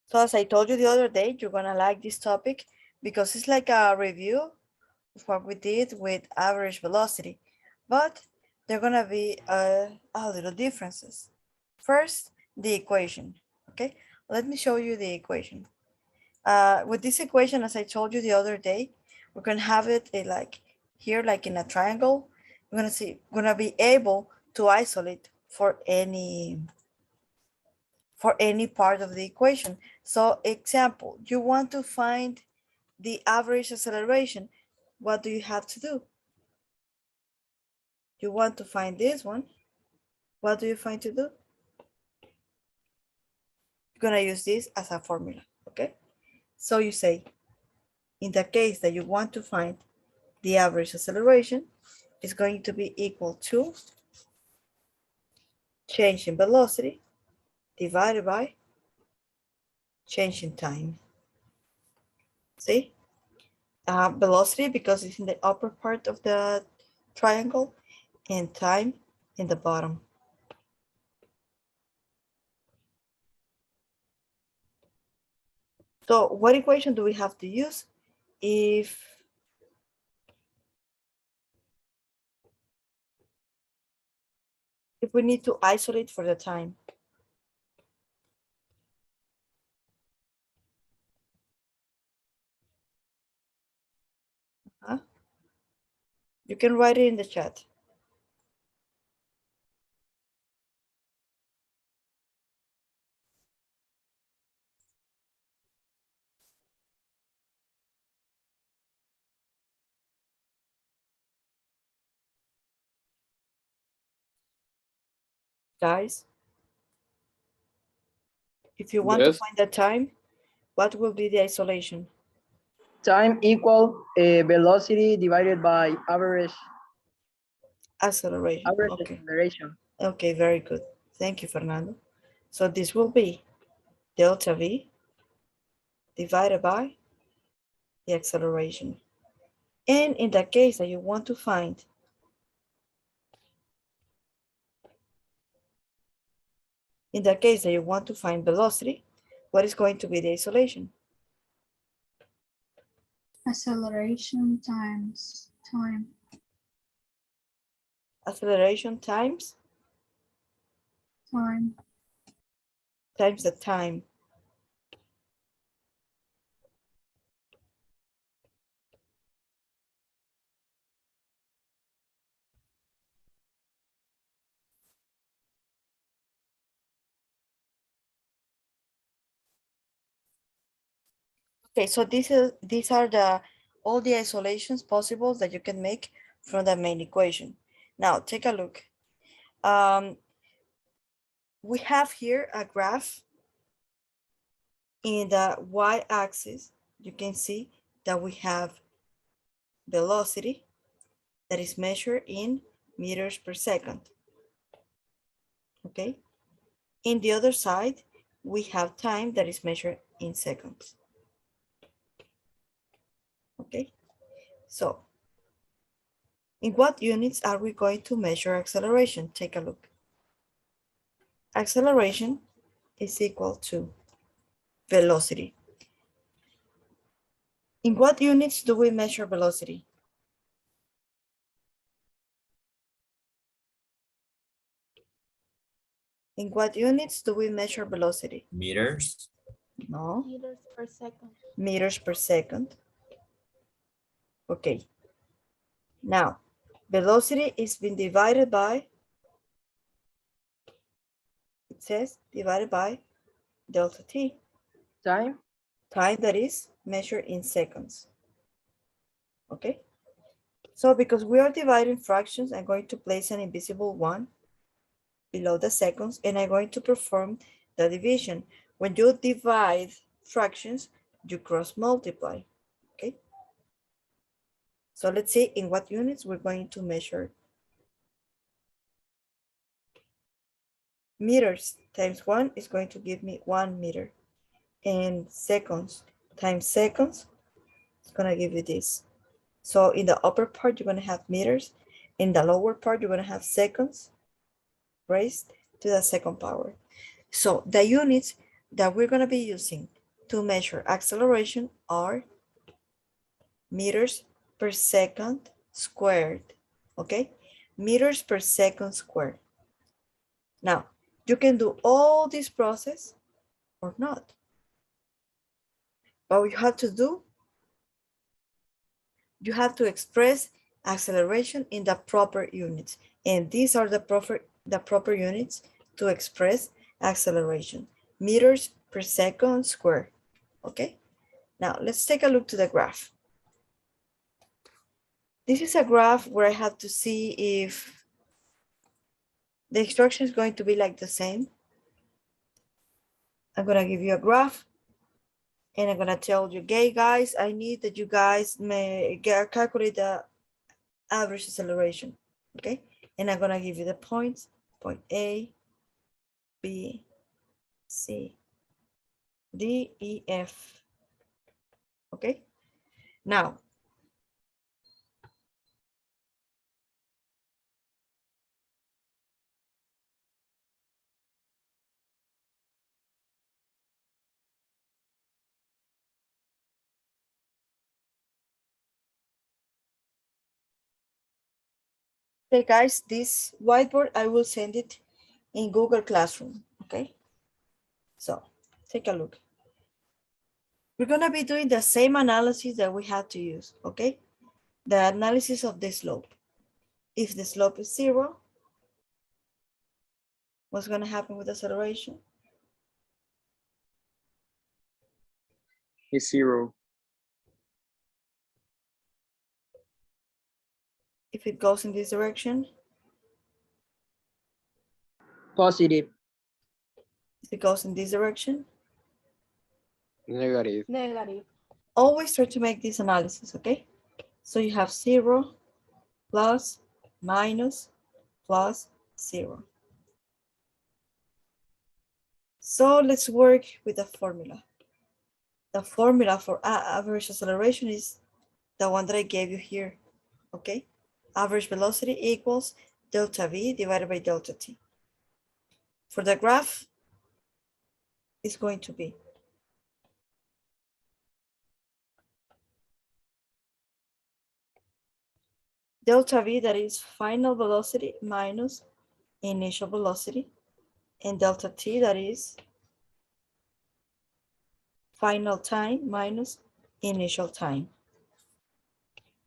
So as I told you the other day, you're gonna like this topic because it's like a review of what we did with average velocity, but there are gonna be a little differences. First, the equation, okay? Let me show you the equation. With this equation, as I told you the other day, we're gonna have it like here, like in a triangle. We're gonna be able to isolate for any part of the equation. So example, you want to find the average acceleration. What do you have to do? You want to find this one. What do you find to do? You're gonna use this as a formula, okay? So you say, in the case that you want to find the average acceleration, is going to be equal to change in velocity divided by change in time. See? Velocity because it's in the upper part of the triangle and time in the bottom. So what equation do we have to use if we need to isolate for the time? You can write it in the chat. Guys, if you want to Yes. find the time, what will be the isolation? Time equal velocity divided by average Acceleration. Okay. acceleration. Okay, very good. Thank you, Fernando. So this will be delta V divided by the acceleration. And in the case that you want to find velocity, what is going to be the isolation? Acceleration times time. Acceleration times Time. the time. Okay, so these are all the isolations possible that you can make from the main equation. Now take a look. We have here a graph. In the y-axis, you can see that we have velocity that is measured in meters per second. Okay. In the other side, we have time that is measured in seconds. Okay. So, in what units are we going to measure acceleration? Take a look. Acceleration is equal to velocity. In what units do we measure velocity? In what units do we measure velocity? Meters. No. Meters per second. Meters per second. Okay. Now, velocity is being divided by, it says divided by delta t. Time. Time that is measured in seconds. Okay. So because we are dividing fractions, I'm going to place an invisible one below the seconds, and I'm going to perform the division. When you divide fractions, you cross multiply. Okay. So let's see in what units we're going to measure. Meters times 1 is going to give me 1 meter. And seconds times seconds, it's going to give you this. So in the upper part, you're going to have meters. In the lower part, you're going to have seconds raised to the second power. So the units that we're going to be using to measure acceleration are meters per second squared, okay? Meters per second squared. Now, you can do all this process or not. But what you have to do, you have to express acceleration in the proper units. And these are the proper units to express acceleration. Meters per second squared, okay? Now, let's take a look to the graph. This is a graph where I have to see if the instruction is going to be like the same. I'm gonna give you a graph and I'm gonna tell you, okay, guys, I need that you guys may calculate the average acceleration, okay? And I'm gonna give you the points, point A, B, C, D, E, F, okay? Now, okay, guys, this whiteboard, I will send it in Google Classroom, okay? So take a look. We're gonna be doing the same analysis that we had to use, okay? The analysis of the slope. If the slope is 0, what's gonna happen with acceleration? Is 0. If it goes in this direction, Positive. if it goes in this direction, Negative. Negative. always try to make this analysis, okay? So you have 0, plus, minus, plus, 0. So let's work with the formula. The formula for average acceleration is the one that I gave you here, okay? Average velocity equals delta V divided by delta T. For the graph, it's going to be delta V, that is final velocity minus initial velocity, and delta T, that is final time minus initial time.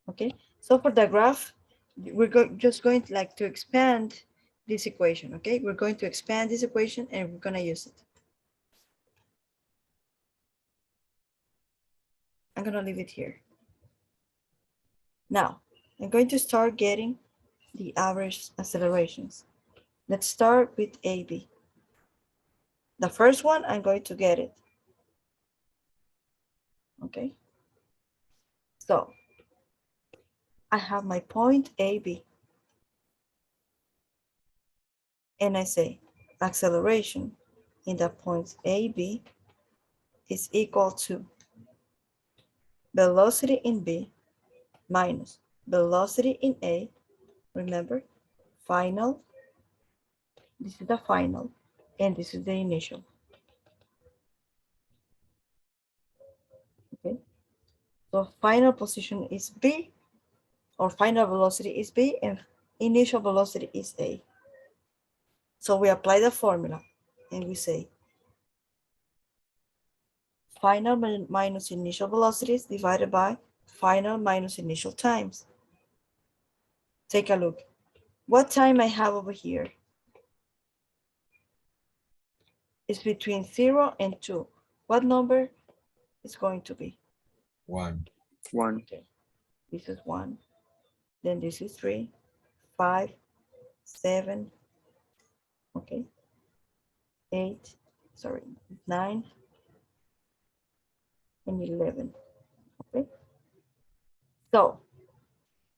Okay, so for the graph, we're just going to like to expand this equation, okay? We're going to expand this equation and we're gonna use it. I'm gonna leave it here. Now, I'm going to start getting the average accelerations. Let's start with AB. The first one, I'm going to get it. Okay. So I have my point AB. And I say acceleration in the points AB is equal to velocity in B minus velocity in A. Remember, final, this is the final, and this is the initial. Okay, so final position is B, or final velocity is B, and initial velocity is A. So we apply the formula, and we say final minus initial velocities divided by final minus initial times. Take a look. What time I have over here is between 0 and 2. What number is going to be? 1. 1. Okay, this is 1. Then this is 3, 5, 7, okay, 8, sorry, 9, and 11, okay? So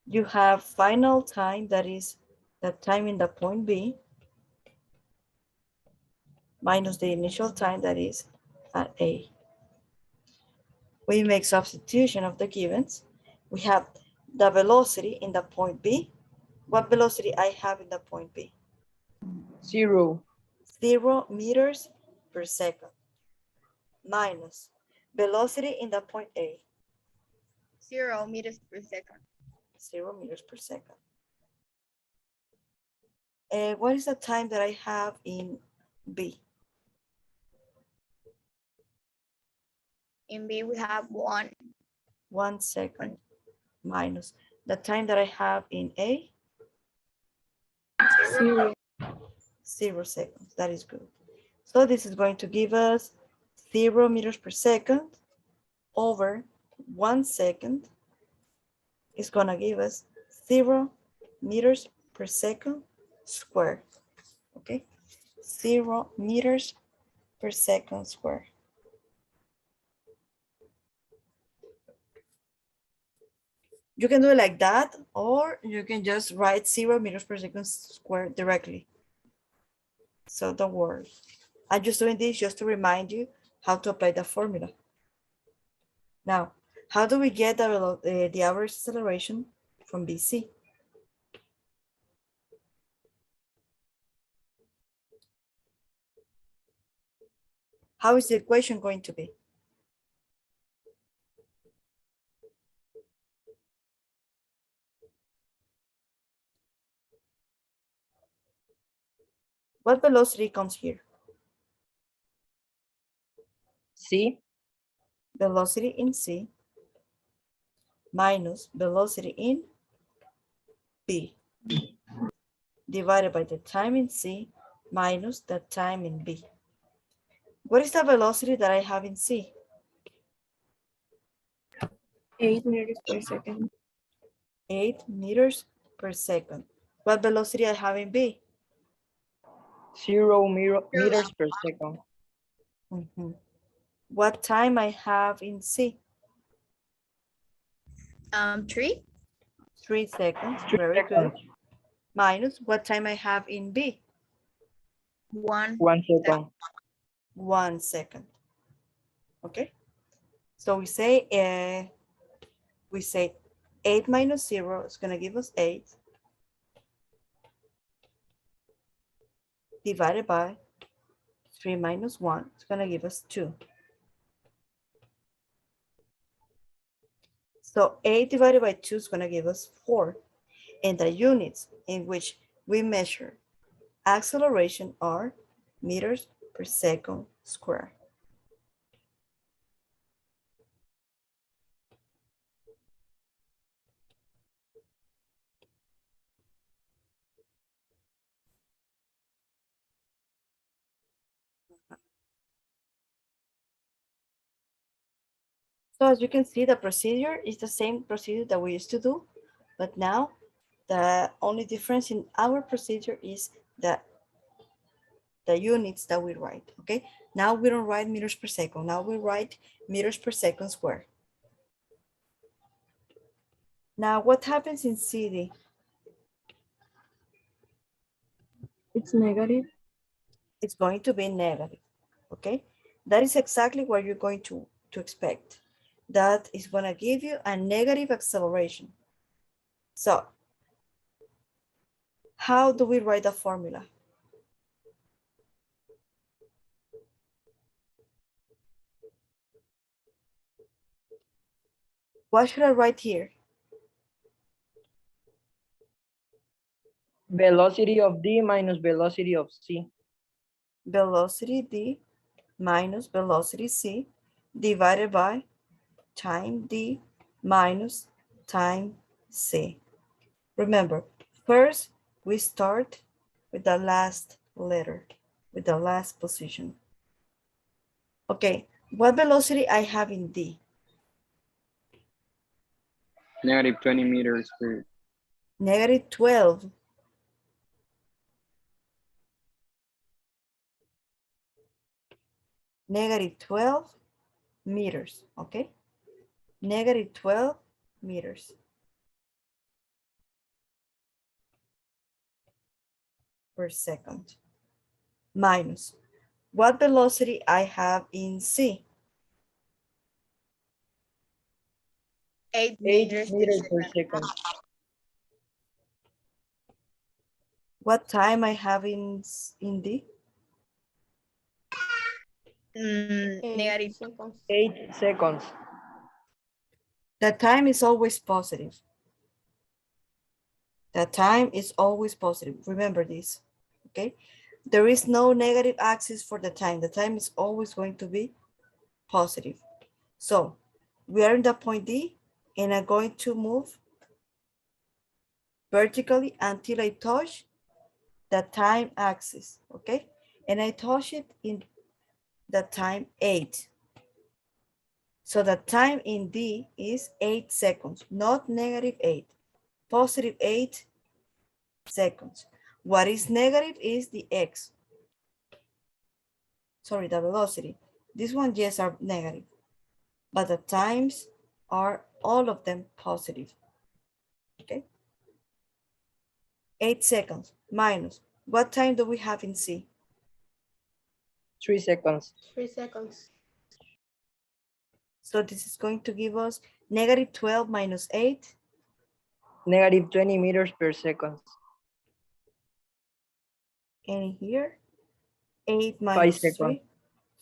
you have final time, that is the time in the point B, minus the initial time, that is at A. We make substitution of the givens. We have the velocity in the point B. What velocity I have in the point B? 0. 0 meters per second minus Velocity in the point A, 0 meters per second. 0 meters per second. What is the time that I have in B? In B, we have 1. 1 second minus the time that I have in A, 0. 0 seconds. That is good. So this is going to give us 0 meters per second over 1 second is going to give us 0 meters per second squared. Okay, 0 meters per second squared. You can do it like that, or you can just write 0 meters per second squared directly. So don't worry. I'm just doing this just to remind you how to apply the formula. Now, how do we get the average acceleration from BC? How is the equation going to be? What velocity comes here? C. Velocity in C minus velocity in B divided by the time in C minus the time in B. What is the velocity that I have in C? 8 meters per second. 8 meters per second. What velocity I have in B? 0 meters per second. Mhm. What time I have in C? 3. 3 seconds. 3 Very good. seconds. Minus what time I have in B? 1. 1 second. 1 second. Okay. So we say 8 minus 0 is going to give us 8 divided by 3 minus 1. It's going to give us 2. So 8 divided by 2 is going to give us 4. And the units in which we measure acceleration are meters per second square. So as you can see, the procedure is the same procedure that we used to do, but now the only difference in our procedure is that the units that we write, okay? Now we don't write meters per second. Now we write meters per second square. Now what happens in CD? It's negative. It's going to be negative, okay? That is exactly what you're going to expect. That is going to give you a negative acceleration. So how do we write the formula? What should I write here? Velocity of D minus velocity of C. Velocity D minus velocity C divided by time D minus time C. Remember, first we start with the last letter, with the last position. Okay, what velocity I have in D? Negative 20 meters per. Negative 12. Negative 12 meters, okay? Negative 12 meters per second minus what velocity I have in C? 8 8 meters per meters per second. second. What time I have in D? Negative. 8 seconds. The time is always positive. The time is always positive. Remember this, okay? There is no negative axis for the time. The time is always going to be positive. So we are in the point D, and I'm going to move vertically until I touch the time axis, okay? And I touch it in the time 8. So the time in D is 8 seconds, not negative 8, positive 8 seconds. What is negative is the X. Sorry, the velocity. This one, yes, are negative, but the times are all of them positive, okay? 8 seconds minus, what time do we have in C? 3 seconds. 3 seconds. So this is going to give us negative 12 minus 8, Negative 20 meters per second. and here, 8 5 minus seconds. 3,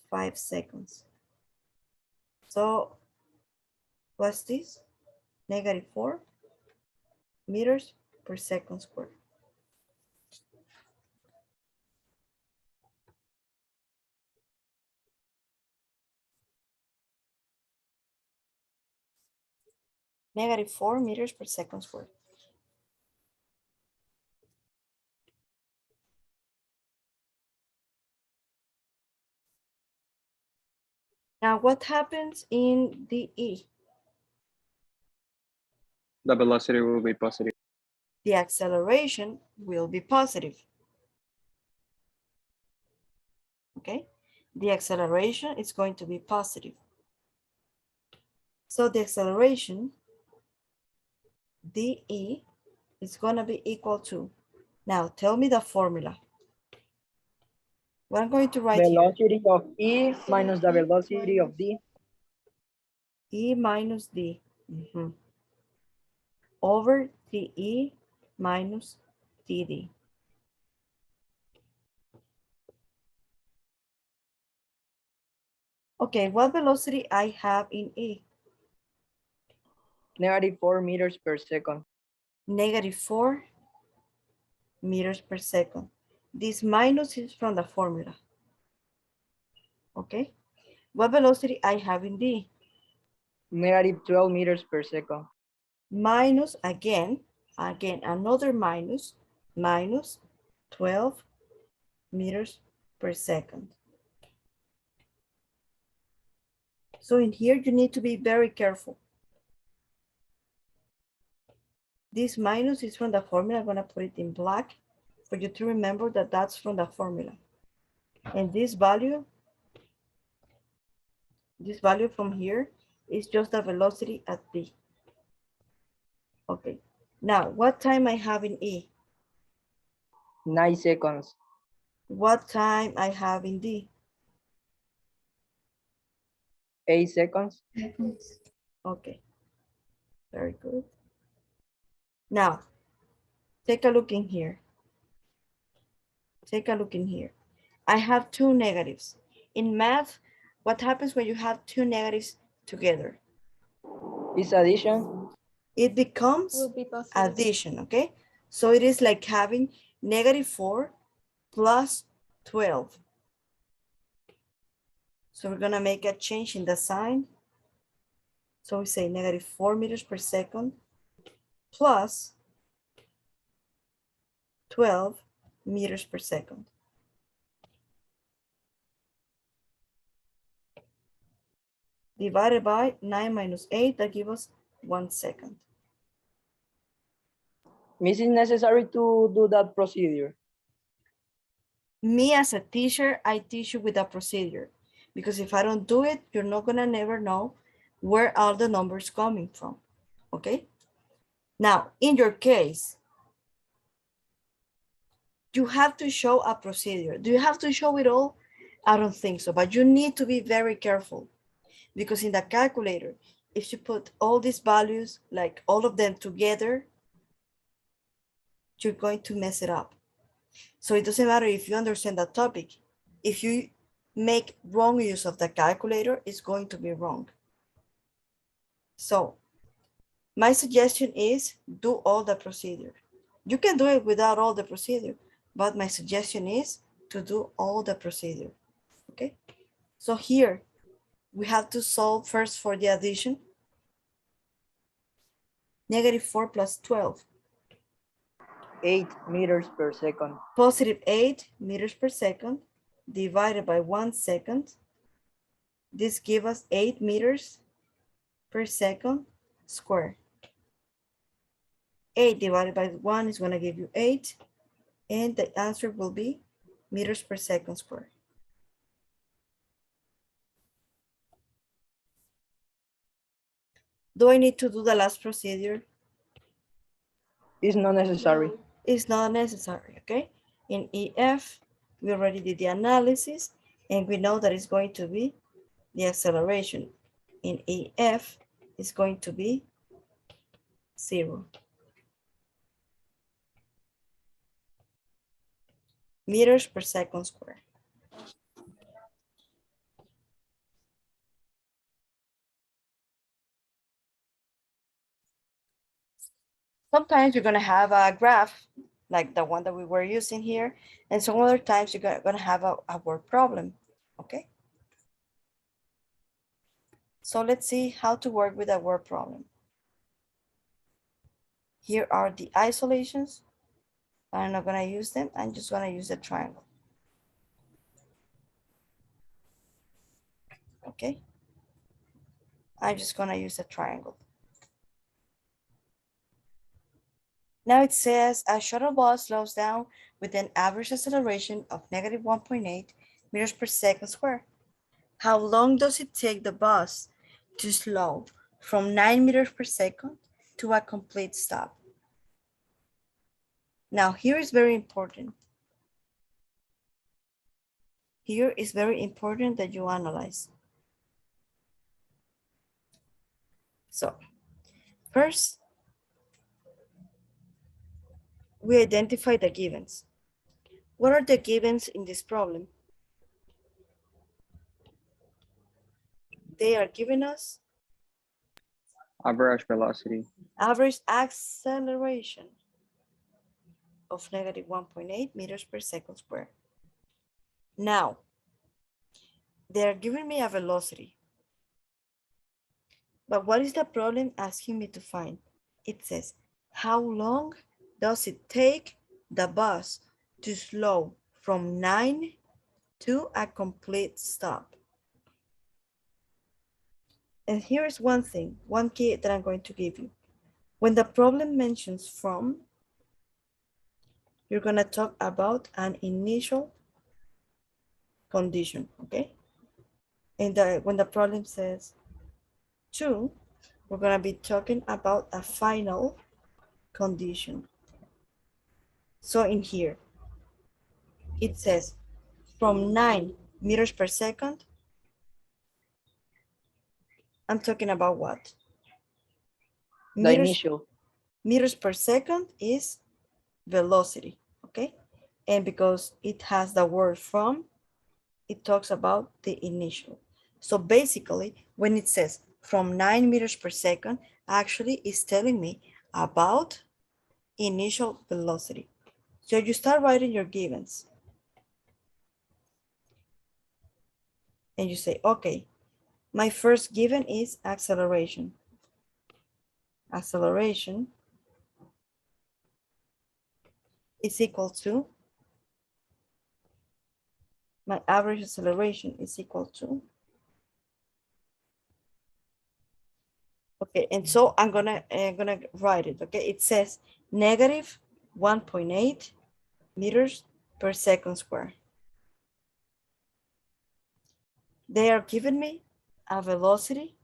5 seconds. So what's this? Negative 4 meters per second squared. Negative 4 meters per second squared. Now what happens in DE? The velocity will be positive. The acceleration will be positive. Okay, the acceleration is going to be positive. So the acceleration, dE, is going to be equal to, now tell me the formula. What I'm going to write here, Velocity of E minus the velocity of D. E minus D, over dE minus dD. Okay, what velocity I have in E? Negative 4 meters per second. Negative 4 meters per second. This minus is from the formula. Okay, what velocity I have in D? Negative 12 meters per second. Minus again, another minus 12 meters per second. So in here, you need to be very careful. This minus is from the formula. I'm gonna put it in black for you to remember that that's from the formula. And this value from here is just the velocity at B. Okay, now what time I have in E? 9 seconds. What time I have in D? 8 seconds. Okay, very good. Now, take a look in here. Take a look in here. I have two negatives. In math, what happens when you have two negatives together? Is addition. It becomes Will be positive. addition, okay? So it is like having negative 4 plus 12. So we're gonna make a change in the sign. So we say negative 4 meters per second plus 12 meters per second. Divided by 9 minus 8, that gives us 1 second. Is it necessary to do that procedure? Me as a teacher, I teach you with a procedure, because if I don't do it, you're not gonna never know where are the numbers coming from, okay? Now, in your case, you have to show a procedure. Do you have to show it all? I don't think so, but you need to be very careful, because in the calculator, if you put all these values, like all of them together, you're going to mess it up. So it doesn't matter if you understand that topic. If you make wrong use of the calculator, it's going to be wrong. So my suggestion is do all the procedure. You can do it without all the procedure, but my suggestion is to do all the procedure, okay? So here, we have to solve first for the addition. -4 plus 12. 8 meters per second. Positive 8 meters per second divided by 1 second. This gives us 8 meters per second square. 8 divided by 1 is going to give you 8. And the answer will be meters per second square. Do I need to do the last procedure? It's not necessary. It's not necessary, okay? In EF, we already did the analysis and we know that it's going to be the acceleration. In EF, it's going to be 0. Meters per second square. Sometimes you're going to have a graph like the one that we were using here, and some other times you're going to have a word problem, okay? So let's see how to work with a word problem. Here are the isolations. I'm not going to use them. I'm just going to use the triangle. Okay. I'm just going to use a triangle. Now it says a shuttle bus slows down with an average acceleration of -1.8 meters per second square. How long does it take the bus to slow from 9 meters per second to a complete stop? Now here is very important. Here is very important that you analyze. So first, we identify the givens. What are the givens in this problem? They are giving us Average velocity. average acceleration of -1.8 meters per second square. Now, they're giving me a velocity. But what is the problem asking me to find? It says, how long does it take the bus to slow from 9 to a complete stop? And here's one thing, one key that I'm going to give you. When the problem mentions from, you're going to talk about an initial condition, okay? And when the problem says to, we're going to be talking about a final condition. So in here, it says from 9 meters per second. I'm talking about what? The initial. Meters per second is velocity, okay? And because it has the word from, it talks about the initial. So basically, when it says from 9 meters per second, actually is telling me about initial velocity. So you start writing your givens. And you say, okay, my first given is acceleration. Acceleration is equal to, my average acceleration is equal to, okay, and so I'm gonna write it, okay? It says -1.8 meters per second square. They are giving me a velocity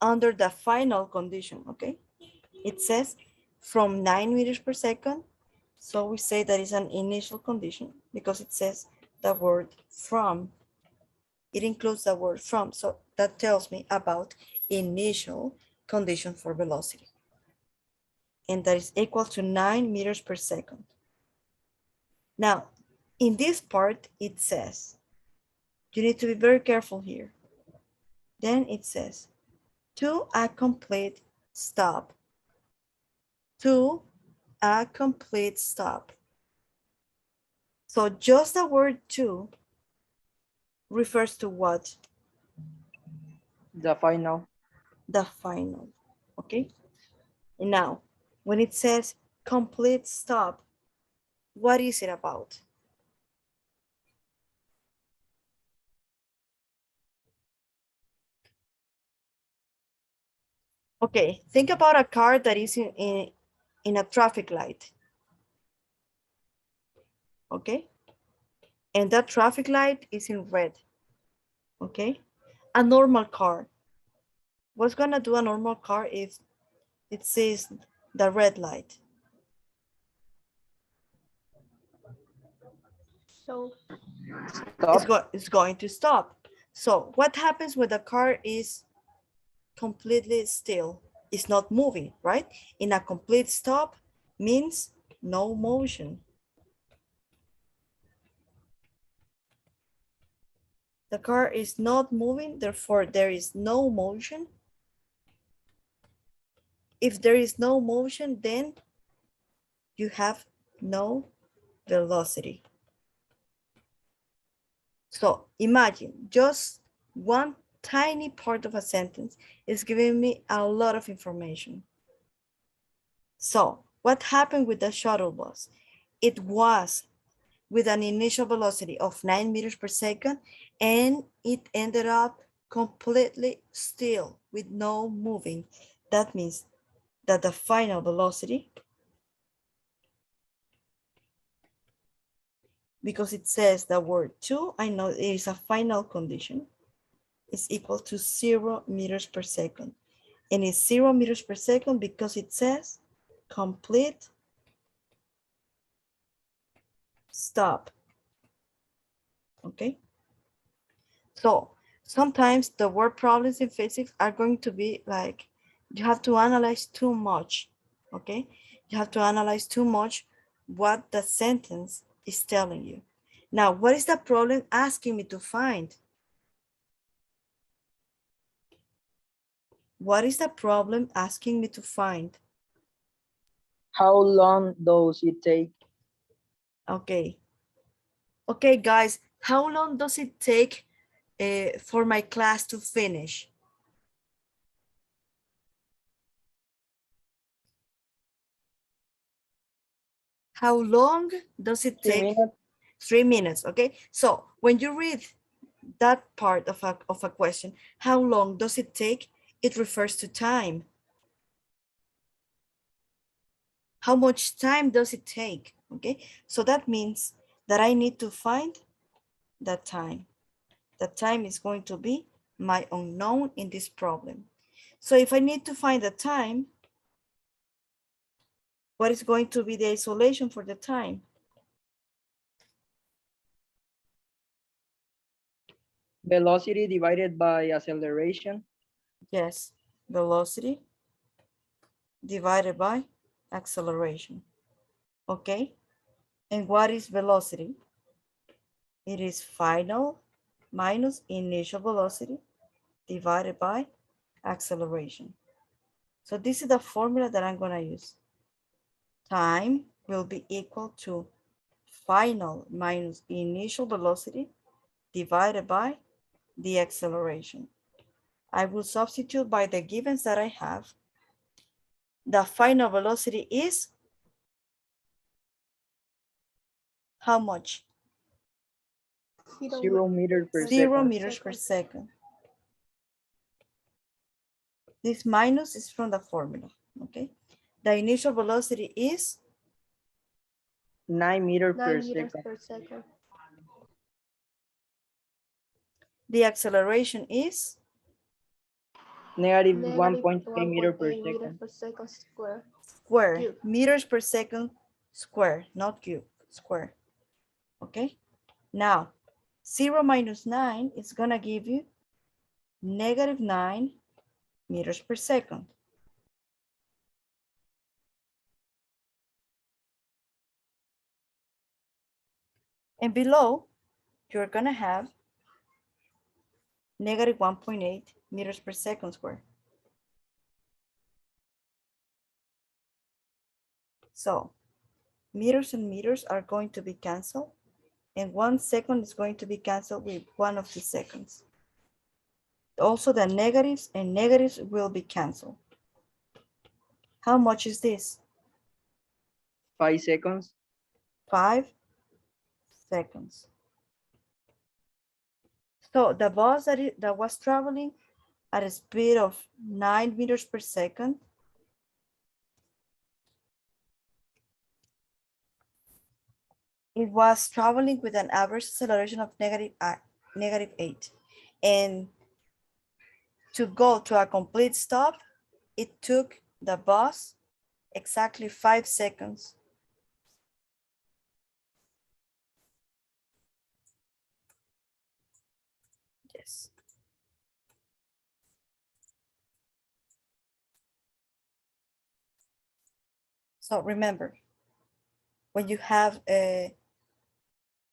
under the final condition, okay? It says from 9 meters per second. So we say that is an initial condition because it says the word from. It includes the word from. So that tells me about initial condition for velocity. And that is equal to 9 meters per second. Now, in this part, it says, you need to be very careful here. Then it says, to a complete stop. To a complete stop. So just the word to refers to what? The final. The final, okay? And now, when it says complete stop, what is it about? Okay, think about a car that is in a traffic light, okay? And that traffic light is in red, okay? A normal car. What's gonna do a normal car if it sees the red light? So Stop. It's going to stop. So what happens when the car is completely still? It's not moving, right? In a complete stop means no motion. The car is not moving, therefore there is no motion. If there is no motion, then you have no velocity. So imagine just one tiny part of a sentence is giving me a lot of information. So what happened with the shuttle bus? It was with an initial velocity of 9 meters per second, and it ended up completely still with no moving. That means that the final velocity, because it says the word to, I know it is a final condition, is equal to 0 meters per second. And it's 0 meters per second because it says complete stop. Okay. So sometimes the word problems in physics are going to be like, you have to analyze too much. Okay. You have to analyze too much what the sentence is telling you. Now, what is the problem asking me to find? What is the problem asking me to find? How long does it take? Okay. Okay, guys, how long does it take for my class to finish? How long does it 3 take? minutes. 3 minutes, okay? So when you read that part of a question, how long does it take? It refers to time. How much time does it take? Okay, so that means that I need to find the time. The time is going to be my unknown in this problem. So if I need to find the time, what is going to be the isolation for the time? Velocity divided by acceleration. Yes, velocity divided by acceleration. Okay, and what is velocity? It is final minus initial velocity divided by acceleration. So this is the formula that I'm going to use. Time will be equal to final minus initial velocity divided by the acceleration. I will substitute by the givens that I have. The final velocity is how much? 0 meters per 0 second. meters per second. This minus is from the formula, okay? The initial velocity is 9 meters per second. the acceleration is Negative 1.3 meters per second. square, meters per second square, not cube, square, okay? Now, 0 minus 9 is gonna give you negative 9 meters per second. And below, you're gonna have negative 1.8 meters per second squared. So meters and meters are going to be canceled, and 1 second is going to be canceled with one of the seconds. Also, the negatives and negatives will be canceled. How much is this? 5 seconds. 5 seconds. So the bus that was traveling at a speed of 9 meters per second it was traveling with an average acceleration of negative 8. And to go to a complete stop, it took the bus exactly 5 seconds. Yes. So remember, when you have a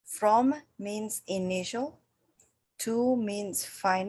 from means initial, to means final,